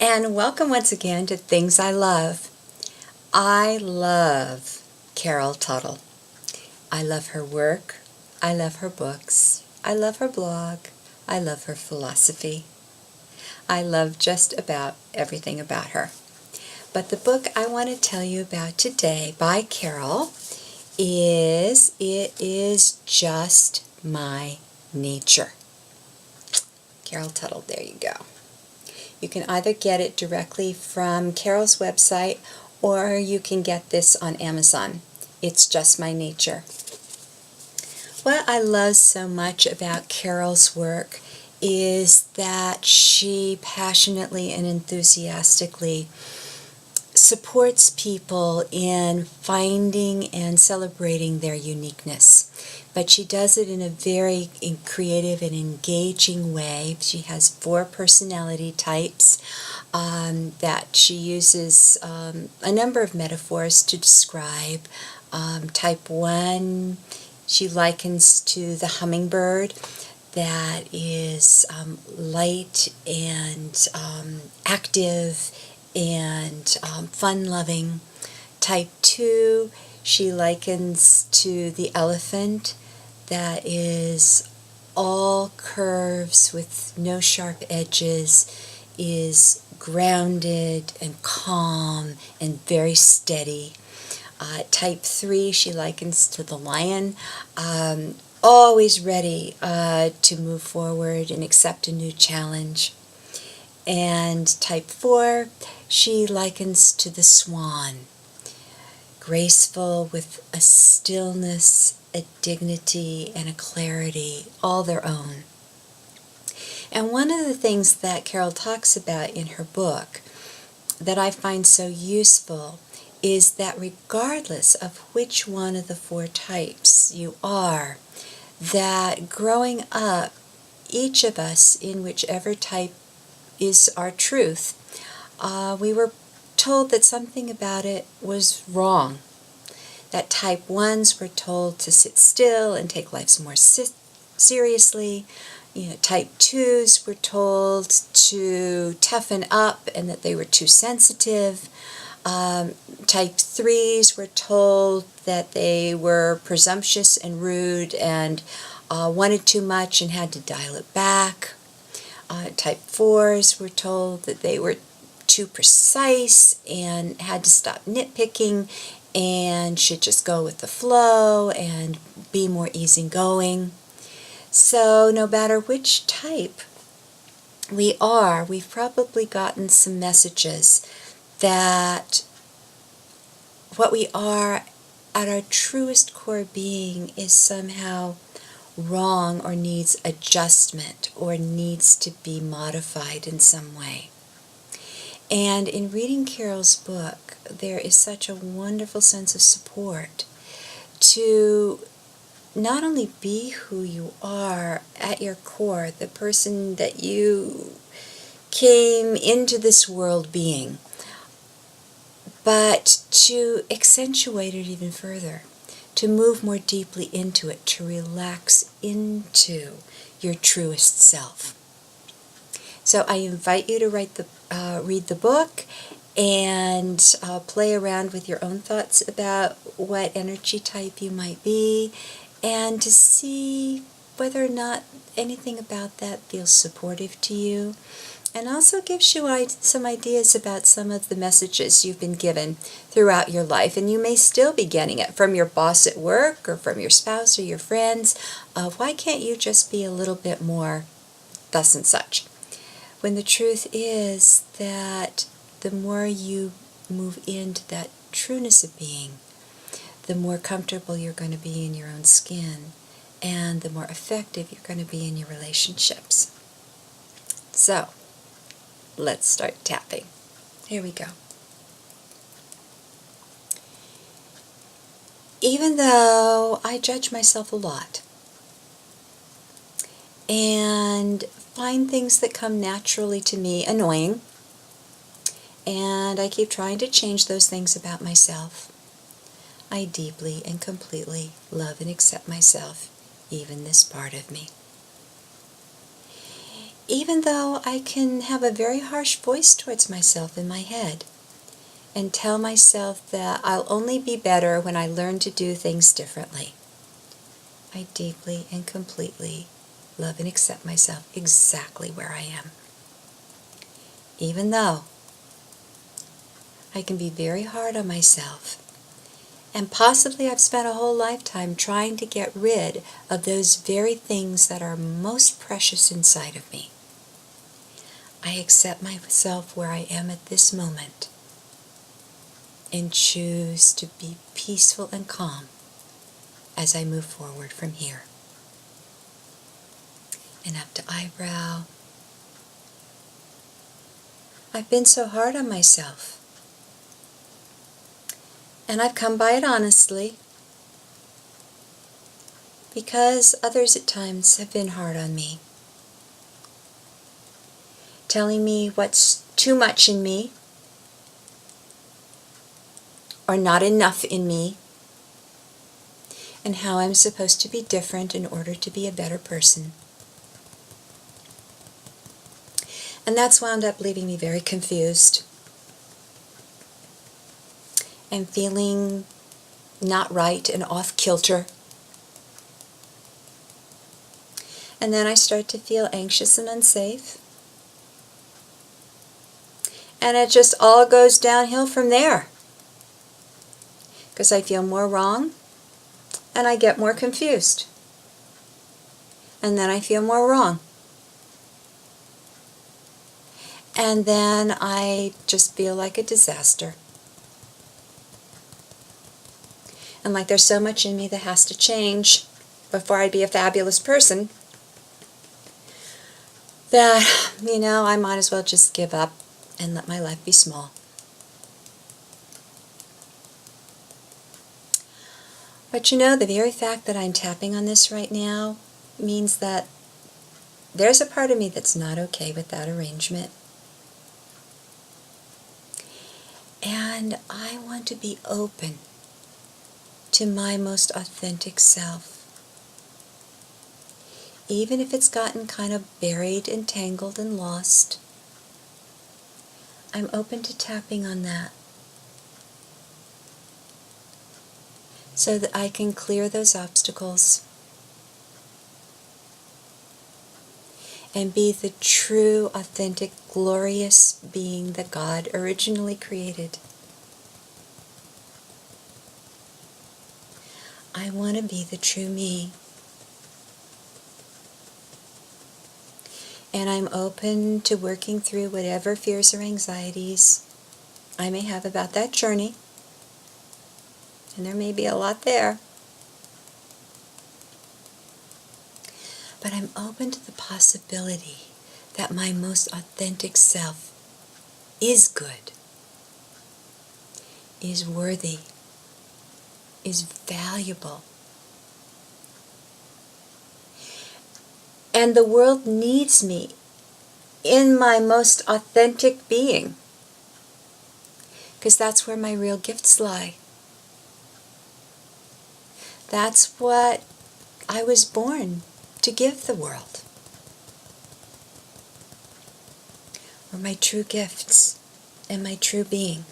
and welcome once again to Things I Love. I love Carol Tuttle. I love her work. I love her books. I love her blog. I love her philosophy. I love just about everything about her. But the book I want to tell you about today by Carol is Just My Nature. Carol Tuttle, there you go. You can either get it directly from Carol's website or you can get this on Amazon. It's Just My Nature. What I love so much about Carol's work is that she passionately and enthusiastically supports people in finding and celebrating their uniqueness. But she does it in a very creative and engaging way. She has 4 personality types that she uses a number of metaphors to describe. Type 1, she likens to the hummingbird that is light and active and fun-loving. Type 2, she likens to the elephant that is all curves with no sharp edges, is grounded and calm and very steady. Type 3, she likens to the lion, always ready to move forward and accept a new challenge. And type 4, she likens to the swan, graceful with a stillness, a dignity, and a clarity all their own. And one of the things that Carol talks about in her book that I find so useful is that regardless of which one of the 4 types you are, that growing up, each of us in whichever type is our truth, we were told that something about it was wrong. That type 1s were told to sit still and take life more seriously. Type 2s were told to toughen up and that they were too sensitive. Type 3s were told that they were presumptuous and rude and wanted too much and had to dial it back. Type 4s were told that they were too precise and had to stop nitpicking and should just go with the flow and be more easygoing. So no matter which type we are, we've probably gotten some messages that what we are at our truest core being is somehow wrong or needs adjustment or needs to be modified in some way. And in reading Carol's book, there is such a wonderful sense of support to not only be who you are at your core, the person that you came into this world being, but to accentuate it even further, to move more deeply into it, to relax into your truest self. So I invite you to read the book and play around with your own thoughts about what energy type you might be and to see whether or not anything about that feels supportive to you. And also gives you some ideas about some of the messages you've been given throughout your life. And you may still be getting it from your boss at work or from your spouse or your friends. Why can't you just be a little bit more thus and such? When the truth is that the more you move into that trueness of being, the more comfortable you're going to be in your own skin and the more effective you're going to be in your relationships. So, let's start tapping. Here we go. Even though I judge myself a lot and find things that come naturally to me annoying, and I keep trying to change those things about myself, I deeply and completely love and accept myself, even this part of me. even though I can have a very harsh voice towards myself in my head and tell myself that I'll only be better when I learn to do things differently, I deeply and completely love and accept myself exactly where I am. Even though I can be very hard on myself, and possibly I've spent a whole lifetime trying to get rid of those very things that are most precious inside of me, I accept myself where I am at this moment and choose to be peaceful and calm as I move forward from here. And up to eyebrow. I've been so hard on myself. And I've come by it honestly, because others at times have been hard on me, telling me what's too much in me or not enough in me, and how I'm supposed to be different in order to be a better person. And that's wound up leaving me very confused and feeling not right and off kilter. And then I start to feel anxious and unsafe. And it just all goes downhill from there, because I feel more wrong and I get more confused. And then I feel more wrong. And then I just feel like a disaster. And like there's so much in me that has to change before I'd be a fabulous person that, I might as well just give up and let my life be small. But the very fact that I'm tapping on this right now means that there's a part of me that's not okay with that arrangement. And I want to be open to my most authentic self. Even if it's gotten kind of buried and tangled and lost, I'm open to tapping on that so that I can clear those obstacles and be the true, authentic, glorious being that God originally created. I want to be the true me. And I'm open to working through whatever fears or anxieties I may have about that journey. And there may be a lot there. But I'm open to the possibility that my most authentic self is good, is worthy, is valuable. And the world needs me in my most authentic being, because that's where my real gifts lie. That's what I was born to give the world. Or my true gifts and my true being.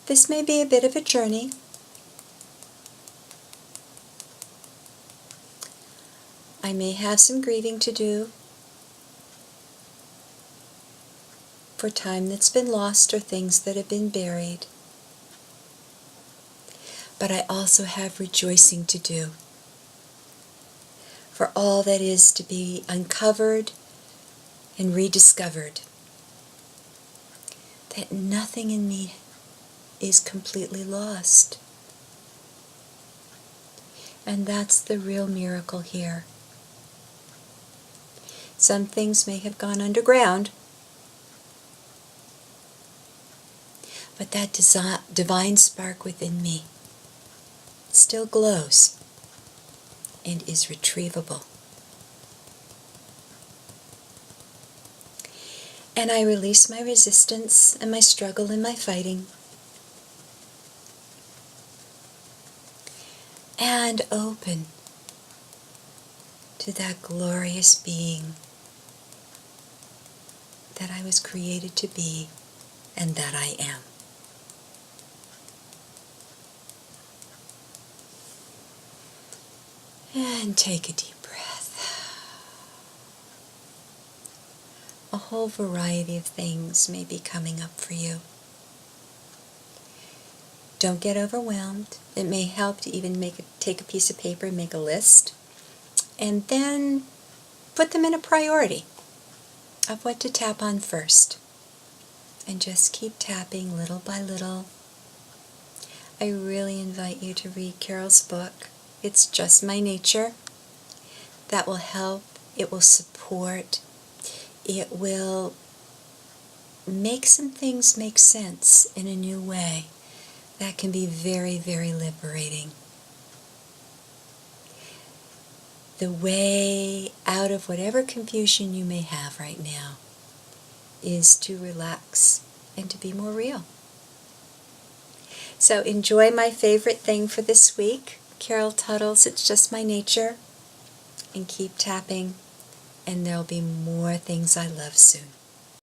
This may be a bit of a journey. I may have some grieving to do for time that's been lost or things that have been buried. But I also have rejoicing to do for all that is to be uncovered and rediscovered. That nothing in me is completely lost. And that's the real miracle here. Some things may have gone underground, but that divine spark within me still glows and is retrievable. And I release my resistance and my struggle and my fighting. And and open to that glorious being that I was created to be and that I am. And take a deep breath. A whole variety of things may be coming up for you. Don't get overwhelmed. It may help to even take a piece of paper and make a list, and then put them in a priority of what to tap on first. And just keep tapping little by little. I really invite you to read Carol's book. It's Just My Nature. That will help. It will support. It will make some things make sense in a new way. That can be very, very liberating. The way out of whatever confusion you may have right now is to relax and to be more real. So enjoy my favorite thing for this week, Carol Tuttle's It's Just My Nature, and keep tapping, and there'll be more things I love soon.